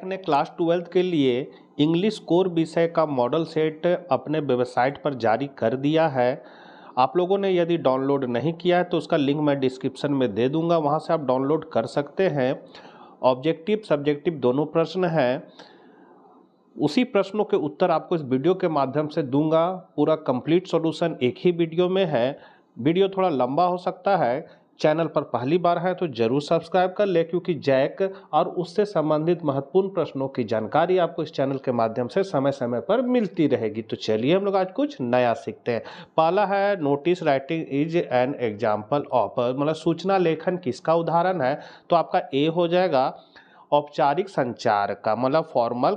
ने class 12th के लिए इंग्लिश कोर विषय का मॉडल सेट अपने वेबसाइट पर जारी कर दिया है। आप लोगों ने यदि डाउनलोड नहीं किया है तो उसका लिंक मैं डिस्क्रिप्शन में दे दूंगा, वहां से आप डाउनलोड कर सकते हैं। ऑब्जेक्टिव सब्जेक्टिव दोनों प्रश्न हैं। उसी प्रश्नों के उत्तर आपको इस वीडियो के माध्यम से दूंगा। पूरा कंप्लीट सॉल्यूशन एक ही वीडियो में है। वीडियो थोड़ा लंबा हो सकता है। चैनल पर पहली बार है तो जरूर सब्सक्राइब कर ले, क्योंकि जैक और उससे संबंधित महत्वपूर्ण प्रश्नों की जानकारी आपको इस चैनल के माध्यम से समय समय पर मिलती रहेगी। तो चलिए हम लोग आज कुछ नया सीखते हैं। पहला है notice writing is an example of, मतलब सूचना लेखन किसका उदाहरण है। तो आपका ए हो जाएगा औपचारिक संचार का, मतलब फॉर्मल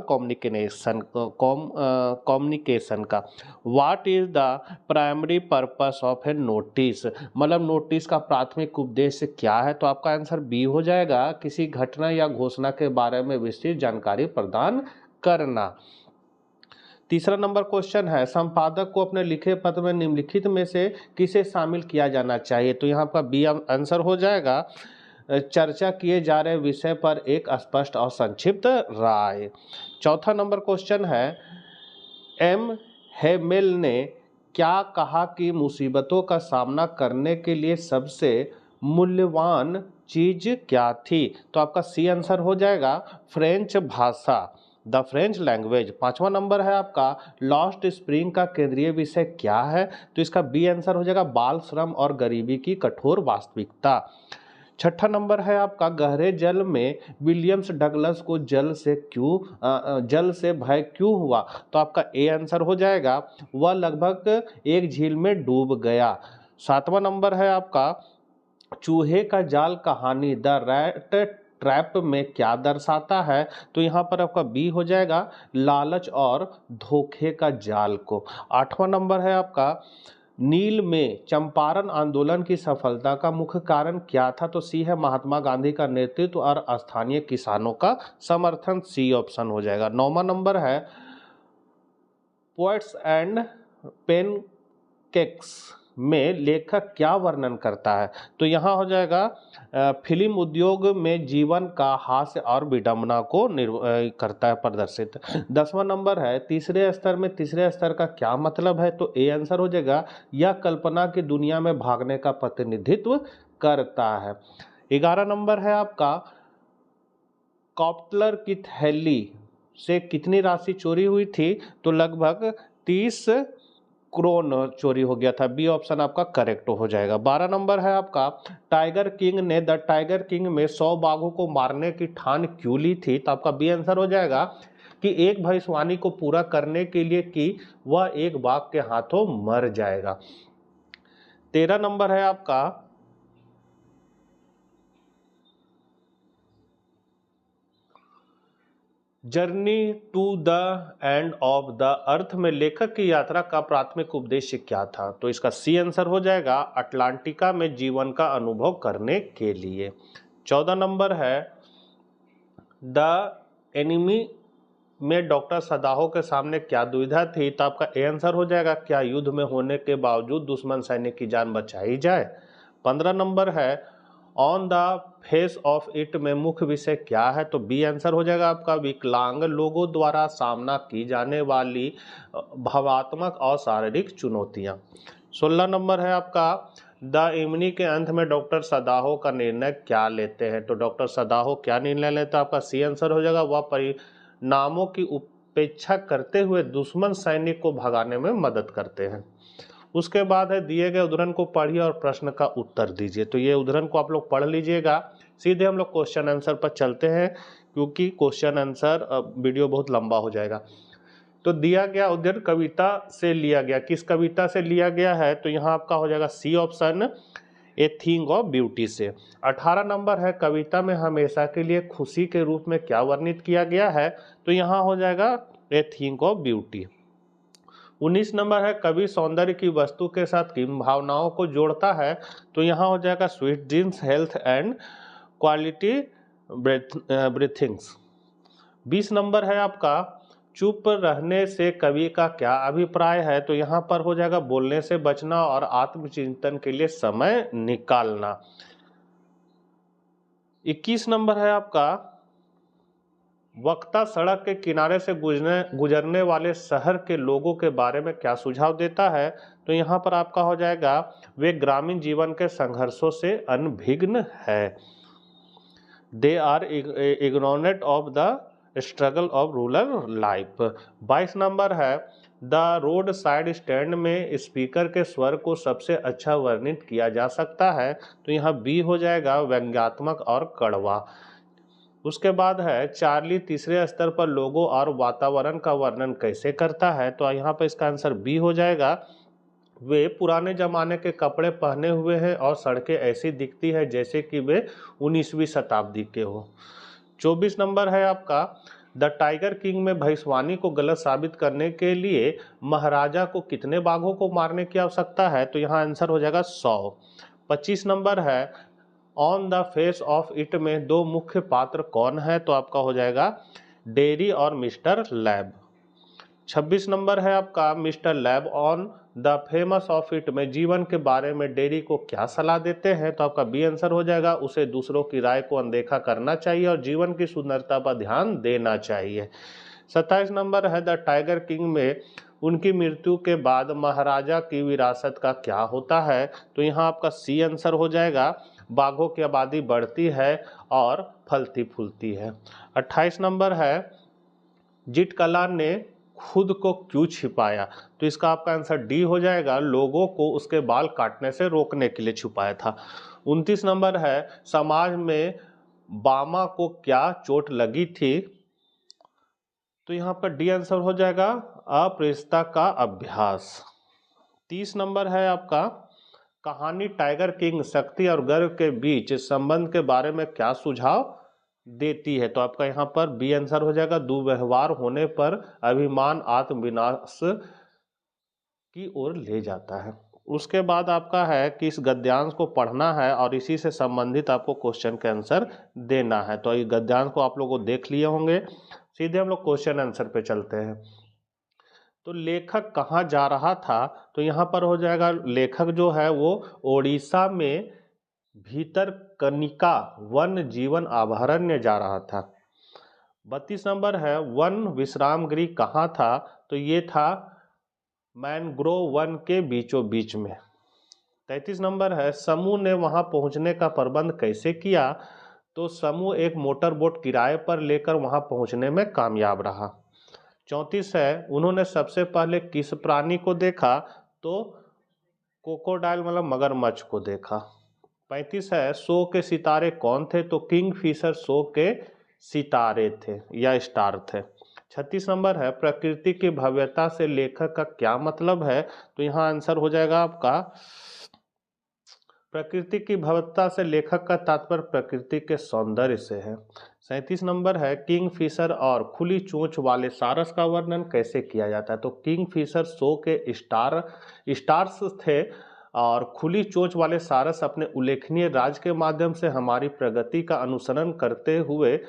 कम्युनिकेशन का। What is the primary purpose of A notice, मतलब नोटिस का प्राथमिक उद्देश्य क्या है। तो आपका आंसर बी हो जाएगा, किसी घटना या घोषणा के बारे में विस्तृत जानकारी प्रदान करना। तीसरा नंबर क्वेश्चन है संपादक को अपने लिखे पत्र में निम्नलिखित में से किसे शामिल किया जाना चाहिए। तो यहाँ पर बी आंसर हो जाएगा, चर्चा किए जा रहे विषय पर एक स्पष्ट और संक्षिप्त राय। चौथा नंबर क्वेश्चन है एम हेमेल ने क्या कहा कि मुसीबतों का सामना करने के लिए सबसे मूल्यवान चीज क्या थी। तो आपका सी आंसर हो जाएगा फ्रेंच भाषा, द फ्रेंच लैंग्वेज। पांचवा नंबर है आपका लॉस्ट स्प्रिंग का केंद्रीय विषय क्या है। तो इसका बी आंसर हो जाएगा बाल श्रम और गरीबी की कठोर वास्तविकता। छठा नंबर है आपका गहरे जल में विलियम्स डगलस को जल से भय क्यों हुआ। तो आपका ए आंसर हो जाएगा वह लगभग एक झील में डूब गया। सातवां नंबर है आपका चूहे का जाल कहानी द रैट ट्रैप में क्या दर्शाता है। तो यहाँ पर आपका बी हो जाएगा लालच और धोखे का जाल को। आठवां नंबर है आपका नील में चंपारण आंदोलन की सफलता का मुख्य कारण क्या था। तो सी है महात्मा गांधी का नेतृत्व और स्थानीय किसानों का समर्थन, सी ऑप्शन हो जाएगा। नौवां नंबर है पोएट्स एंड पेनकेक्स में लेखक क्या वर्णन करता है। तो यहाँ हो जाएगा फिल्म उद्योग में जीवन का हास्य और विडंबना को करता है प्रदर्शित। 10वां नंबर है तीसरे स्तर का क्या मतलब है। तो ए आंसर हो जाएगा यह कल्पना की दुनिया में भागने का प्रतिनिधित्व करता है। 11 नंबर है आपका कॉप्टलर की थैली से कितनी राशि चोरी हुई थी। तो लगभग 30 क्रोन चोरी हो गया था, बी ऑप्शन आपका करेक्ट हो जाएगा। 12 नंबर है आपका टाइगर किंग ने द टाइगर किंग में 100 बाघों को मारने की ठान क्यों ली थी। तो आपका बी आंसर हो जाएगा कि एक भविष्यवाणी को पूरा करने के लिए कि वह एक बाघ के हाथों मर जाएगा। 13 नंबर है आपका journey to the end of the earth में लेखक की यात्रा का प्राथमिक उद्देश्य क्या था। तो इसका सी आंसर हो जाएगा अटलांटिका में जीवन का अनुभव करने के लिए। 14 नंबर है द एनिमी में डॉक्टर सदाहो के सामने क्या दुविधा थी। तो आपका ए आंसर हो जाएगा क्या युद्ध में होने के बावजूद दुश्मन सैनिक की जान बचाई जाए। 15 नंबर है on the face of it में मुख्य विषय क्या है। तो बी आंसर हो जाएगा आपका विकलांग लोगों द्वारा सामना की जाने वाली भावात्मक और शारीरिक चुनौतियां। 16 नंबर है आपका द इमनी के अंत में डॉक्टर सदाहो का निर्णय क्या लेते हैं। तो डॉक्टर सदाहो क्या निर्णय लेते हैं। आपका सी आंसर हो जाएगा वह परिणामों की उपेक्षा करते हुए दुश्मन सैनिक को भगाने में मदद करते हैं। उसके बाद है दिए गए उद्धरण को पढ़िए और प्रश्न का उत्तर दीजिए। तो ये उद्धरण को आप लोग पढ़ लीजिएगा। सीधे हम लोग क्वेश्चन आंसर पर चलते हैं, क्योंकि क्वेश्चन आंसर वीडियो बहुत लंबा हो जाएगा। तो दिया गया उद्धरण कविता से लिया गया, किस कविता से लिया गया है। तो यहाँ आपका हो जाएगा C option a thing of beauty से। 18 नंबर है कविता में हमेशा के लिए खुशी के रूप में क्या वर्णित किया गया है। तो यहाँ हो जाएगा ए थिंग ऑफ ब्यूटी। 19 नंबर है कवि सौंदर्य की वस्तु के साथ किन भावनाओं को जोड़ता है। तो यहाँ हो जाएगा sweet dreams, health and quality breathings. 20 number है आपका चुप रहने से कवि का क्या अभिप्राय है। तो यहाँ पर हो जाएगा बोलने से बचना और आत्मचिंतन के लिए समय निकालना। 21 नंबर है आपका वक्ता सड़क के किनारे से गुजरने वाले शहर के लोगों के बारे में क्या सुझाव देता है? तो यहाँ पर आपका हो जाएगा, वे ग्रामीण जीवन के संघर्षों से अनभिज्ञ है। They are ignorant of the struggle of rural life. 22 number है, द रोड साइड स्टैंड में स्पीकर के स्वर को सबसे अच्छा वर्णित किया जा सकता है। तो यहाँ बी हो जाएगा, व्यंग्यात्मक और कड़वा। उसके बाद है, चार्ली तीसरे स्तर पर लोगों और वातावरण का वर्णन कैसे करता है? तो यहाँ पर इसका आंसर बी हो जाएगा, वे पुराने जमाने के कपड़े पहने हुए हैं और सड़कें ऐसी दिखती है जैसे कि वे 19वीं शताब्दी के हो। 24 नंबर है आपका, द टाइगर किंग में भविष्यवाणी को गलत साबित करने के लिए महाराजा को कितने बाघों को मारने की आवश्यकता है? तो यहाँ आंसर हो जाएगा 100। 25 नंबर है, on the face of it में दो मुख्य पात्र कौन है? तो आपका हो जाएगा डेरी और मिस्टर लैब। 26 नंबर है आपका, mister lab on the famous of it में जीवन के बारे में डेरी को क्या सलाह देते हैं? तो आपका बी आंसर हो जाएगा, उसे दूसरों की राय को अनदेखा करना चाहिए और जीवन की सुंदरता पर ध्यान देना चाहिए। 27 नंबर है, द टाइगर किंग में उनकी मृत्यु के बाद महाराजा की विरासत का क्या होता है? तो यहाँ आपका सी आंसर हो जाएगा, बाघों की आबादी बढ़ती है और फलती फूलती है। 28 नंबर है, जिटकला ने खुद को क्यों छिपाया? तो इसका आपका आंसर डी हो जाएगा, लोगों को उसके बाल काटने से रोकने के लिए छुपाया था। 29 नंबर है, समाज में बामा को क्या चोट लगी थी? तो यहाँ पर डी आंसर हो जाएगा, अप्रेरितता का अभ्यास। 30 नंबर है आपका, कहानी टाइगर किंग शक्ति और गर्व के बीच संबंध के बारे में क्या सुझाव देती है? तो आपका यहाँ पर बी आंसर हो जाएगा, दुर्व्यवहार होने पर अभिमान आत्मविनाश की ओर ले जाता है। उसके बाद आपका है कि इस गद्यांश को पढ़ना है और इसी से संबंधित आपको क्वेश्चन के आंसर देना है। तो ये गद्यांश को आप लोगों को देख लिए होंगे, सीधे हम लोग क्वेश्चन आंसर पे चलते हैं। तो लेखक कहाँ जा रहा था? तो यहाँ पर हो जाएगा, लेखक जो है वो ओडिशा में भितरकनिका वन जीवन अभयारण्य जा रहा था। 32 नंबर है, वन विश्राम गृह कहाँ था? तो ये था मैनग्रोव वन के बीचों बीच में। 33 नंबर है, समूह ने वहां पहुंचने का प्रबंध कैसे किया? तो समूह एक मोटर बोट किराए पर लेकर वहां पहुंचने में कामयाब रहा। 34 है, उन्होंने सबसे पहले किस प्राणी को देखा? तो कोकोडाइल मतलब मगरमच्छ को देखा। 35 है, शो के सितारे कौन थे? तो किंग फिशर शो के सितारे थे या स्टार थे। 36 नंबर है, प्रकृति की भव्यता से लेखक का क्या मतलब है? तो यहाँ आंसर हो जाएगा आपका, प्रकृति की भव्यता से लेखक का तात्पर्य प्रकृति के सौंदर्य से है। 37 नंबर है, किंग फिशर और खुली चोंच वाले सारस का वर्णन कैसे किया जाता है? तो किंग फिशर शो के स्टार्स थे और खुली चोंच वाले सारस अपने उल्लेखनीय राज के माध्यम से हमारी प्रगति का अनुसरण करते हुए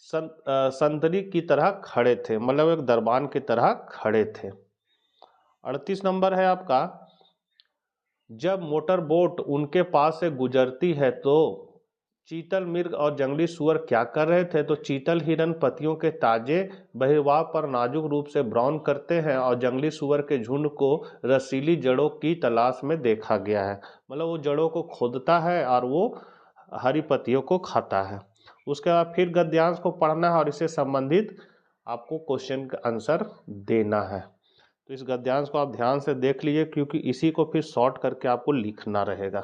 संतरी की तरह खड़े थे, मतलब एक दरबान की तरह खड़े थे। 38 नंबर है आपका, जब मोटर बोट उनके पास से गुजरती है तो चीतल मिर्ग और जंगली सुअर क्या कर रहे थे? तो चीतल हिरन पत्तियों के ताजे बहिर्वाह पर नाजुक रूप से ब्राउन करते हैं और जंगली सुअर के झुंड को रसीली जड़ों की तलाश में देखा गया है, मतलब वो जड़ों को खोदता है और वो हरी पत्तियों को खाता है। उसके बाद फिर गद्यांश को पढ़ना है और इससे संबंधित आपको क्वेश्चन का आंसर देना है। तो इस गद्यांश को आप ध्यान से देख लीजिए क्योंकि इसी को फिर शॉर्ट करके आपको लिखना रहेगा।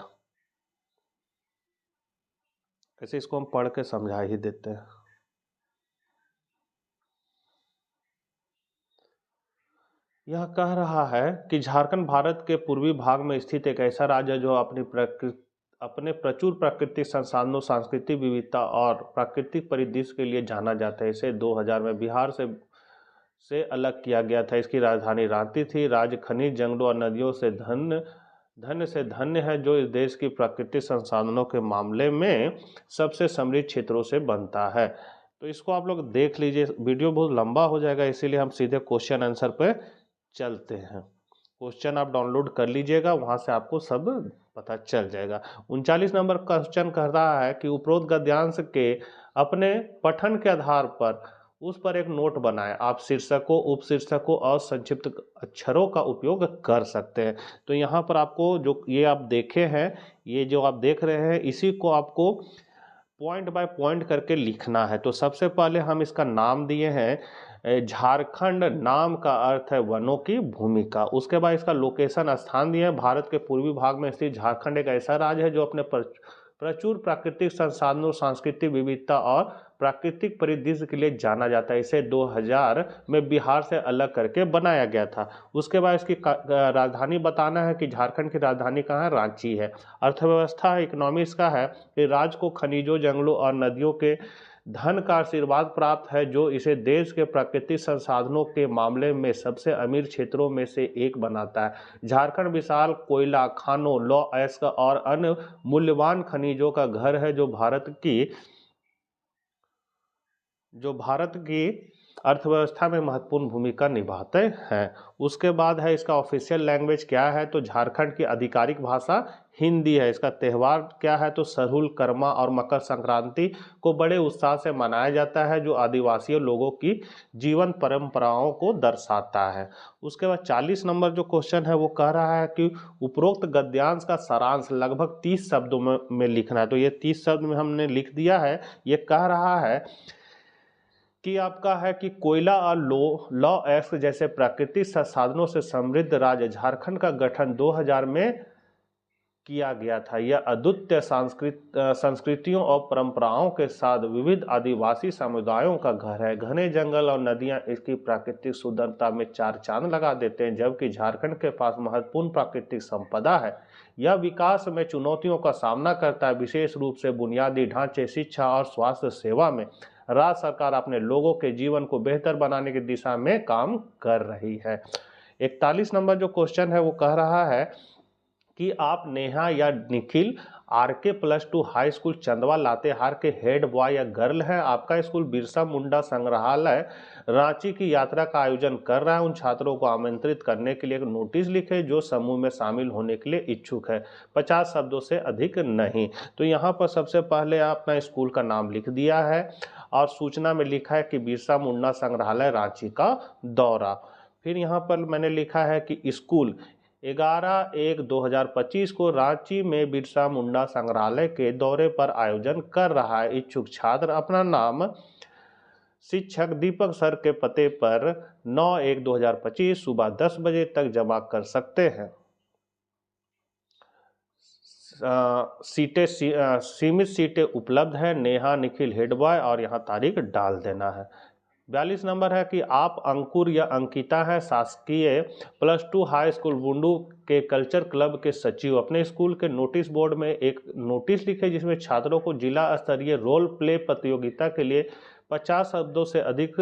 ऐसे इसको हम पढ़ के समझा ही देते हैं। यह कह रहा है कि झारखंड भारत के पूर्वी भाग में स्थित एक ऐसा राज्य है जो अपने प्रचुर प्राकृतिक संसाधनों, सांस्कृतिक विविधता और प्राकृतिक परिदृश्य के लिए जाना जाता है। इसे 2000 में बिहार से अलग किया गया था। इसकी राजधानी रांची थी। राज्य खनिज, जंगलों और नदियों से धन्य है, जो इस देश की प्राकृतिक संसाधनों के मामले में सबसे समृद्ध क्षेत्रों से बनता है। तो इसको आप लोग देख लीजिए, वीडियो बहुत लंबा हो जाएगा, इसीलिए हम सीधे क्वेश्चन आंसर पे चलते हैं। क्वेश्चन आप डाउनलोड कर लीजिएगा, वहां से आपको सब पता चल जाएगा। 39 नंबर क्वेश्चन कह रहा है कि उपरोक्त गद्यांश के अपने पठन के आधार पर उस पर एक नोट बनाएं। आप शीर्षकों, उपशीर्षकों और संक्षिप्त अक्षरों का उपयोग कर सकते हैं। तो यहाँ पर आपको जो ये आप देखे हैं, ये जो आप देख रहे हैं, इसी को आपको पॉइंट बाय पॉइंट करके लिखना है। तो सबसे पहले हम इसका नाम दिए हैं झारखंड, नाम का अर्थ है वनों की भूमिका। उसके बाद इसका लोकेशन, स्थान दिए हैं भारत के पूर्वी भाग में स्थित झारखंड एक ऐसा राज्य है जो अपने प्रचुर प्राकृतिक संसाधनों, सांस्कृतिक विविधता और प्राकृतिक परिदृश्य के लिए जाना जाता है। इसे 2000 में बिहार से अलग करके बनाया गया था। उसके बाद इसकी राजधानी बताना है कि झारखंड की राजधानी कहाँ है, रांची है। अर्थव्यवस्था, इकोनॉमी इसका है कि राज्य को खनिजों, जंगलों और नदियों के धन का आशीर्वाद प्राप्त है, जो इसे देश के प्राकृतिक संसाधनों के मामले में सबसे अमीर क्षेत्रों में से एक बनाता है। झारखंड विशाल कोयला खानों, लौह अयस्क और अन्य मूल्यवान खनिजों का घर है, जो भारत की अर्थव्यवस्था में महत्वपूर्ण भूमिका निभाते हैं। उसके बाद है इसका ऑफिशियल लैंग्वेज क्या है, तो झारखंड की आधिकारिक भाषा हिंदी है। इसका त्यौहार क्या है, तो सरहुल, कर्मा और मकर संक्रांति को बड़े उत्साह से मनाया जाता है, जो आदिवासी लोगों की जीवन परंपराओं को दर्शाता है। उसके बाद 40 नंबर जो क्वेश्चन है वो कह रहा है कि उपरोक्त गद्यांश का सारांश लगभग 30 शब्दों में लिखना है। तो ये 30 शब्द में हमने लिख दिया है। ये कह रहा है कि आपका है कि कोयला और लौ एक्स जैसे प्राकृतिक संसाधनों से समृद्ध राज्य झारखंड का गठन 2000 में किया गया था। यह अद्वितीय संस्कृतियों और परंपराओं के साथ विविध आदिवासी समुदायों का घर है। घने जंगल और नदियां इसकी प्राकृतिक सुंदरता में चार चांद लगा देते हैं, जबकि झारखंड के पास महत्वपूर्ण प्राकृतिक संपदा है। यह विकास में चुनौतियों का सामना करता है, विशेष रूप से बुनियादी ढांचे, शिक्षा और स्वास्थ्य सेवा में। राज्य सरकार अपने लोगों के जीवन को बेहतर बनाने की दिशा में काम कर रही है। 41 नंबर जो क्वेश्चन है वो कह रहा है कि आप नेहा या निखिल RK+2 हाई स्कूल चंदवा लातेहार के हेड बॉय या गर्ल हैं। आपका स्कूल बिरसा मुंडा संग्रहालय रांची की यात्रा का आयोजन कर रहा है। उन छात्रों को आमंत्रित करने के लिए एक नोटिस लिखे जो समूह में शामिल होने के लिए इच्छुक है। 50 शब्दों से अधिक नहीं। तो यहाँ पर सबसे पहले आपने स्कूल का नाम लिख दिया है और सूचना में लिखा है कि बिरसा मुंडा संग्रहालय रांची का दौरा। फिर यहाँ पर मैंने लिखा है कि स्कूल 11/1/2025 को रांची में बिरसा मुंडा संग्रहालय के दौरे पर आयोजन कर रहा है। इच्छुक छात्र अपना नाम शिक्षक दीपक सर के पते पर 9/1/2025 सुबह 10 बजे तक जमा कर सकते हैं। सीमित सीटें उपलब्ध है। नेहा, निखिल हेड बॉय और यहाँ तारीख डाल देना है। 42 नंबर है कि आप अंकुर या अंकिता हैं, शासकीय +2 हाई स्कूल बुंडू के कल्चर क्लब के सचिव। अपने स्कूल के नोटिस बोर्ड में एक नोटिस लिखे जिसमें छात्रों को जिला स्तरीय रोल प्ले प्रतियोगिता के लिए 50 शब्दों से अधिक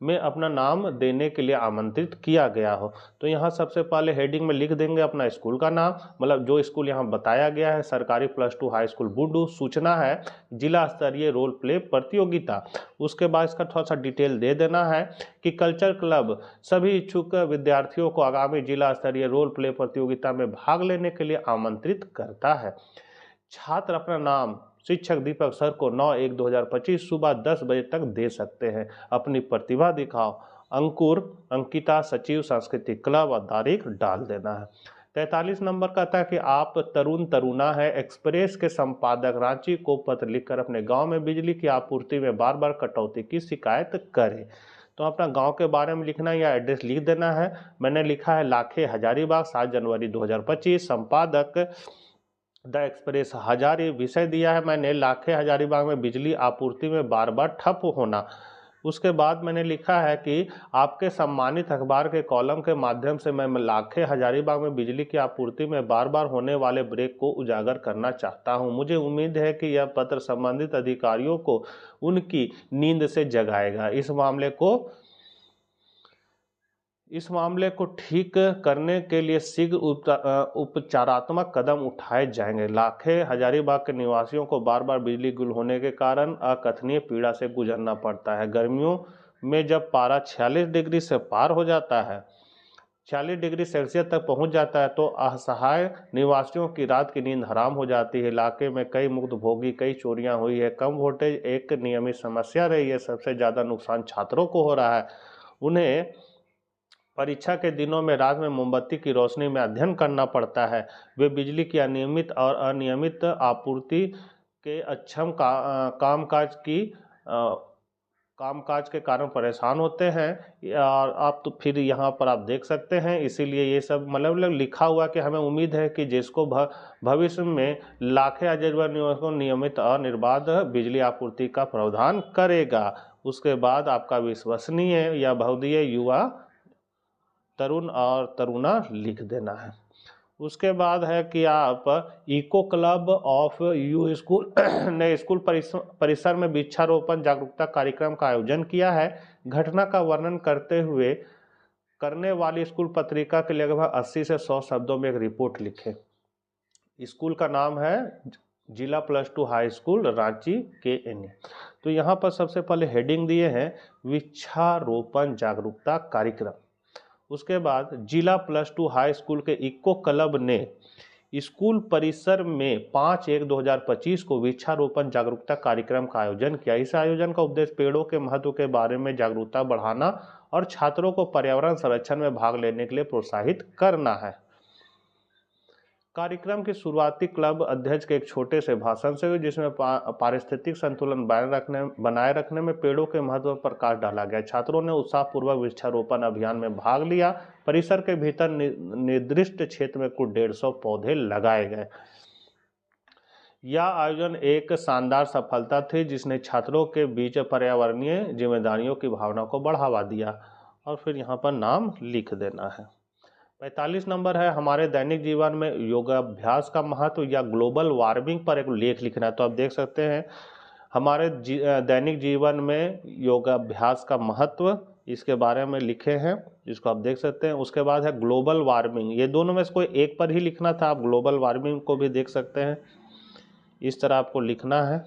में अपना नाम देने के लिए आमंत्रित किया गया हो। तो यहाँ सबसे पहले हेडिंग में लिख देंगे अपना स्कूल का नाम, मतलब जो स्कूल यहाँ बताया गया है, सरकारी +2 हाई स्कूल बुंडू। सूचना है जिला स्तरीय रोल प्ले प्रतियोगिता। उसके बाद इसका थोड़ा सा डिटेल दे देना है कि कल्चर क्लब सभी इच्छुक विद्यार्थियों को आगामी जिला स्तरीय रोल प्ले प्रतियोगिता में भाग लेने के लिए आमंत्रित करता है। छात्र अपना नाम शिक्षक दीपक सर को 9/1/2025 सुबह 10 बजे तक दे सकते हैं। अपनी प्रतिभा दिखाओ। अंकुर, अंकिता, सचिव सांस्कृतिक क्लब और तारीख डाल देना है। 43 नंबर कहता है कि आप तरुण तरुणा है, एक्सप्रेस के संपादक, रांची को पत्र लिखकर अपने गांव में बिजली की आपूर्ति में बार बार कटौती की शिकायत करें। तो अपना गांव के बारे में लिखना है या एड्रेस लिख देना है। मैंने लिखा है लाखे हजारीबाग, 7 जनवरी 2025। संपादक द एक्सप्रेस हजारी। विषय दिया है मैंने लाखे हजारीबाग में बिजली आपूर्ति में बार बार ठप होना। उसके बाद मैंने लिखा है कि आपके सम्मानित अखबार के कॉलम के माध्यम से मैं लाखे हजारीबाग में बिजली की आपूर्ति में बार बार होने वाले ब्रेक को उजागर करना चाहता हूं। मुझे उम्मीद है कि यह पत्र संबंधित अधिकारियों को उनकी नींद से जगाएगा। इस मामले को ठीक करने के लिए शीघ्र उपचारात्मक कदम उठाए जाएंगे। लाखे हजारीबाग के निवासियों को बार बार बिजली गुल होने के कारण अकथनीय पीड़ा से गुजरना पड़ता है। गर्मियों में जब पारा 46 डिग्री से पार हो जाता है, 40 डिग्री सेल्सियस तक पहुंच जाता है तो असहाय निवासियों की रात की नींद हराम हो जाती है। इलाके में कई मुक्त भोगी, कई चोरियां हुई है। कम वोल्टेज एक नियमित समस्या रही है। सबसे ज़्यादा नुकसान छात्रों को हो रहा है। उन्हें परीक्षा के दिनों में रात में मोमबत्ती की रोशनी में अध्ययन करना पड़ता है। वे बिजली की अनियमित और अनियमित आपूर्ति के अक्षम कामकाज की कामकाज के कारण परेशान होते हैं। और आप तो फिर यहाँ पर आप देख सकते हैं, इसीलिए ये सब मतलब लिखा हुआ कि हमें उम्मीद है कि जिसको भविष्य में लाखें अजरबा निवासियों को नियमित और निर्बाध बिजली आपूर्ति का प्रावधान करेगा। उसके बाद आपका विश्वसनीय या बहुदीय युवा तरुण और तरुणा लिख देना है। उसके बाद है कि आप eco club of you school ने स्कूल परिसर में वृक्षारोपण जागरूकता कार्यक्रम का आयोजन किया है। घटना का वर्णन करते हुए करने वाली स्कूल पत्रिका के लगभग 80 से 100 शब्दों में एक रिपोर्ट लिखे। स्कूल का नाम है जिला +2 हाई स्कूल रांची KNA। तो यहाँ पर सबसे पहले हेडिंग दिए हैं वृक्षारोपण जागरूकता कार्यक्रम। उसके बाद जिला +2 हाई स्कूल के इको क्लब ने स्कूल परिसर में 5/1/2025 को वृक्षारोपण जागरूकता कार्यक्रम का आयोजन किया। इस आयोजन का उद्देश्य पेड़ों के महत्व के बारे में जागरूकता बढ़ाना और छात्रों को पर्यावरण संरक्षण में भाग लेने के लिए प्रोत्साहित करना है। कार्यक्रम की शुरुआती क्लब अध्यक्ष के एक छोटे से भाषण से हुई, जिसमें पारिस्थितिक संतुलन बनाए रखने में पेड़ों के महत्व पर प्रकाश डाला गया। छात्रों ने उत्साहपूर्वक वृक्षारोपण अभियान में भाग लिया। परिसर के भीतर निर्दिष्ट क्षेत्र में कुल 150 पौधे लगाए गए। यह आयोजन एक शानदार सफलता थी, जिसने छात्रों के बीच पर्यावरणीय जिम्मेदारियों की भावना को बढ़ावा दिया। और फिर यहाँ पर नाम लिख देना है। 45 नंबर है हमारे दैनिक जीवन में योगाभ्यास का महत्व या ग्लोबल वार्मिंग पर एक लेख लिखना है। तो आप देख सकते हैं हमारे दैनिक जीवन में योगाभ्यास का महत्व, इसके बारे में लिखे हैं, जिसको आप देख सकते हैं। उसके बाद है ग्लोबल वार्मिंग, ये दोनों में से कोई एक पर ही लिखना था, आप ग्लोबल वार्मिंग को भी देख सकते हैं। इस तरह आपको लिखना है।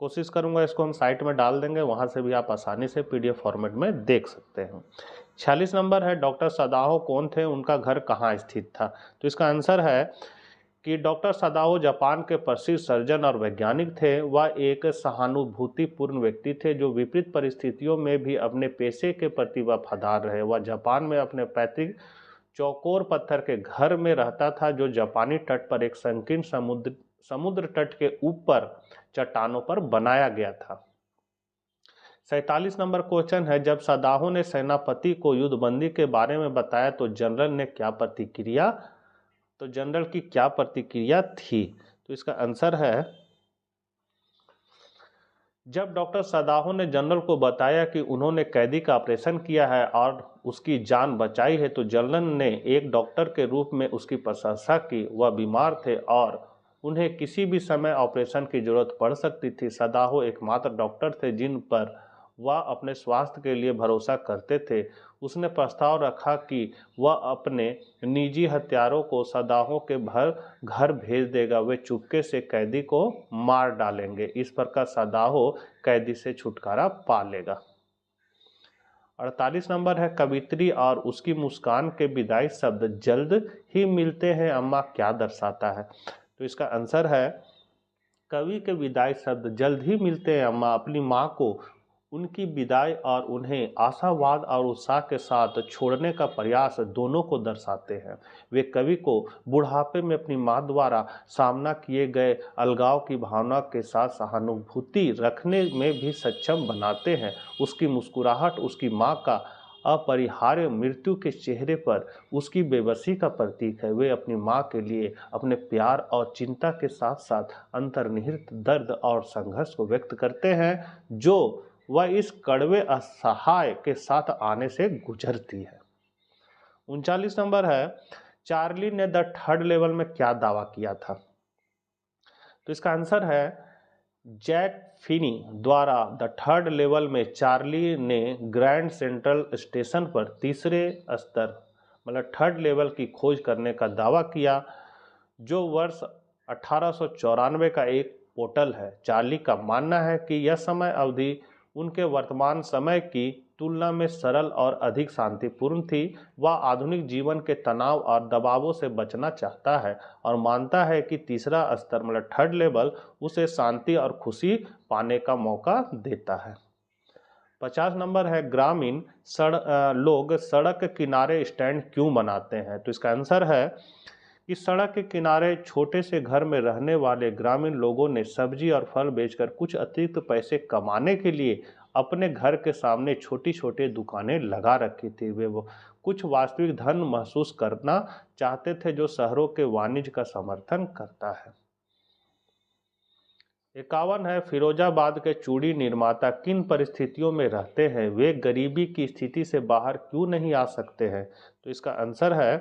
कोशिश करूंगा इसको हम साइट में डाल देंगे, वहां से भी आप आसानी से PDF फॉर्मेट में देख सकते हैं। 46 नंबर है डॉक्टर सदाओ कौन थे, उनका घर कहाँ स्थित था। तो इसका आंसर है कि डॉक्टर सदाओ जापान के प्रसिद्ध सर्जन और वैज्ञानिक थे। वह एक सहानुभूतिपूर्ण व्यक्ति थे जो विपरीत परिस्थितियों में भी अपने पेशे के प्रति वफादार रहे। वह जापान में अपने पैतृक चौकोर पत्थर के घर में रहता था, जो जापानी तट पर एक संकीर्ण समुद्र तट के ऊपर चट्टानों पर बनाया गया था। 47 नंबर क्वेश्चन है जब सदाओ ने सेनापति को युद्धबंदी के बारे में बताया तो जनरल ने क्या प्रतिक्रिया, तो जनरल की क्या प्रतिक्रिया थी। तो इसका आंसर है जब डॉक्टर सदाओ ने जनरल को बताया कि उन्होंने कैदी का ऑपरेशन किया है और उसकी जान बचाई है, तो जनरल ने एक डॉक्टर के रूप में उसकी प्रशंसा की। वह बीमार थे और उन्हें किसी भी समय ऑपरेशन की जरूरत पड़ सकती थी। सदाओ एकमात्र डॉक्टर थे जिन पर वह अपने स्वास्थ्य के लिए भरोसा करते थे। उसने प्रस्ताव रखा कि वह अपने निजी हथियारों को सदाओ के घर भेज देगा। वे चुपके से कैदी को मार डालेंगे। इस प्रकार सदाओ कैदी से छुटकारा पा लेगा। 48 नंबर है कवित्री और उसकी मुस्कान के विदाई शब्द जल्द ही मिलते हैं अम्मा क्या दर्शाता है। तो इसका आंसर है कवि के विदाई शब्द जल्द ही मिलते हैं अम्मा अपनी माँ को उनकी विदाई और उन्हें आशावाद और उत्साह के साथ छोड़ने का प्रयास दोनों को दर्शाते हैं। वे कवि को बुढ़ापे में अपनी माँ द्वारा सामना किए गए अलगाव की भावना के साथ सहानुभूति रखने में भी सक्षम बनाते हैं। उसकी मुस्कुराहट उसकी माँ का अपरिहार्य मृत्यु के चेहरे पर उसकी बेबसी का प्रतीक है। वे अपनी माँ के लिए अपने प्यार और चिंता के साथ साथ अंतर्निहित दर्द और संघर्ष को व्यक्त करते हैं जो वह इस कड़वे असहाय के साथ आने से गुजरती है। 39 नंबर है चार्ली ने द थर्ड लेवल में क्या दावा किया था। तो इसका आंसर है जैक फिनी द्वारा द थर्ड लेवल में चार्ली ने ग्रैंड सेंट्रल स्टेशन पर तीसरे स्तर मतलब थर्ड लेवल की खोज करने का दावा किया, जो वर्ष 1894 का एक पोर्टल है। चार्ली का मानना है कि यह समय अवधि उनके वर्तमान समय की तुलना में सरल और अधिक शांतिपूर्ण थी। वह आधुनिक जीवन के तनाव और दबावों से बचना चाहता है और मानता है कि तीसरा स्तर मतलब थर्ड लेवल उसे शांति और खुशी पाने का मौका देता है। 50 नंबर है, ग्रामीण लोग सड़क के किनारे स्टैंड क्यों बनाते हैं? तो इसका आंसर है कि सड़क के किनारे छोटे से घर में रहने वाले ग्रामीण लोगों ने सब्जी और फल बेचकर कुछ अतिरिक्त पैसे कमाने के लिए अपने घर के सामने छोटी छोटी दुकानें लगा रखी थी। वे वो कुछ वास्तविक धन महसूस करना चाहते थे जो शहरों के वाणिज्य का समर्थन करता है। 51 है, फिरोजाबाद के चूड़ी निर्माता किन परिस्थितियों में रहते हैं? वे गरीबी की स्थिति से बाहर क्यों नहीं आ सकते हैं? तो इसका आंसर है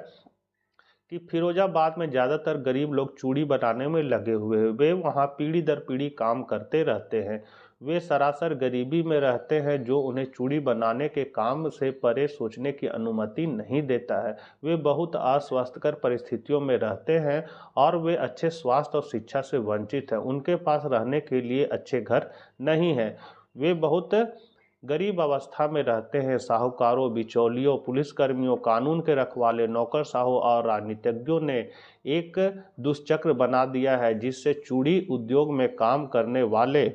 कि फिरोजाबाद में ज़्यादातर गरीब लोग चूड़ी बनाने में लगे हुए हैं। वे वहाँ पीढ़ी दर पीढ़ी काम करते रहते हैं। वे सरासर गरीबी में रहते हैं जो उन्हें चूड़ी बनाने के काम से परे सोचने की अनुमति नहीं देता है। वे बहुत अस्वास्थ्यकर परिस्थितियों में रहते हैं और वे अच्छे स्वास्थ्य और शिक्षा से वंचित हैं। उनके पास रहने के लिए अच्छे घर नहीं हैं। वे बहुत गरीब अवस्था में रहते हैं। साहूकारों, बिचौलियों, पुलिसकर्मियों, कानून के रखवाले, नौकरशाहों और राजनीतिज्ञों ने एक दुष्चक्र बना दिया है जिससे चूड़ी उद्योग में काम करने वाले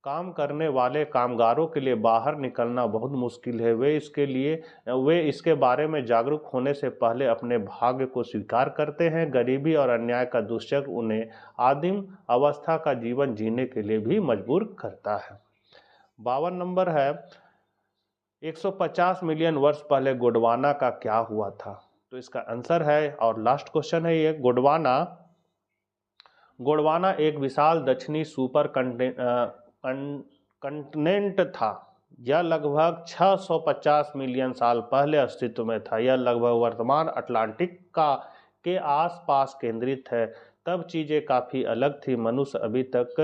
कामगारों के लिए बाहर निकलना बहुत मुश्किल है। वे इसके बारे में जागरूक होने से पहले अपने भाग्य को स्वीकार करते हैं। गरीबी और अन्याय का दुष्चक्र उन्हें आदिम अवस्था का जीवन जीने के लिए भी मजबूर करता है। 52 नंबर है, 150 मिलियन वर्ष पहले गोंडवाना का क्या हुआ था? तो इसका आंसर है और लास्ट क्वेश्चन है ये, गोंडवाना एक विशाल दक्षिणी सुपर कंटिनेंट था। यह लगभग 650 मिलियन साल पहले अस्तित्व में था। यह लगभग वर्तमान अटलांटिक के आसपास केंद्रित है। तब चीजें काफी अलग थी। मनुष्य अभी तक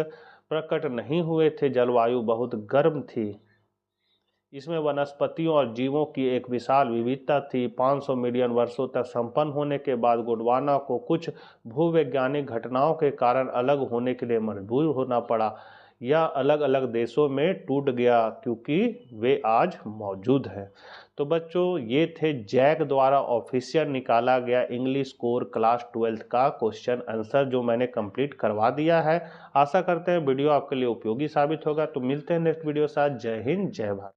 प्रकट नहीं हुए थे। जलवायु बहुत गर्म थी। इसमें वनस्पतियों और जीवों की एक विशाल विविधता थी। 500 मिलियन वर्षों तक संपन्न होने के बाद गोंडवाना को कुछ भूवैज्ञानिक घटनाओं के कारण अलग होने के लिए मजबूर होना पड़ा। यह अलग अलग देशों में टूट गया क्योंकि वे आज मौजूद हैं। तो बच्चों, ये थे जैक द्वारा ऑफिशियल निकाला गया इंग्लिश कोर क्लास 12 का क्वेश्चन आंसर जो मैंने कंप्लीट करवा दिया है। आशा करते हैं वीडियो आपके लिए उपयोगी साबित होगा। तो मिलते हैं नेक्स्ट वीडियो के साथ। जय हिंद, जय भारत।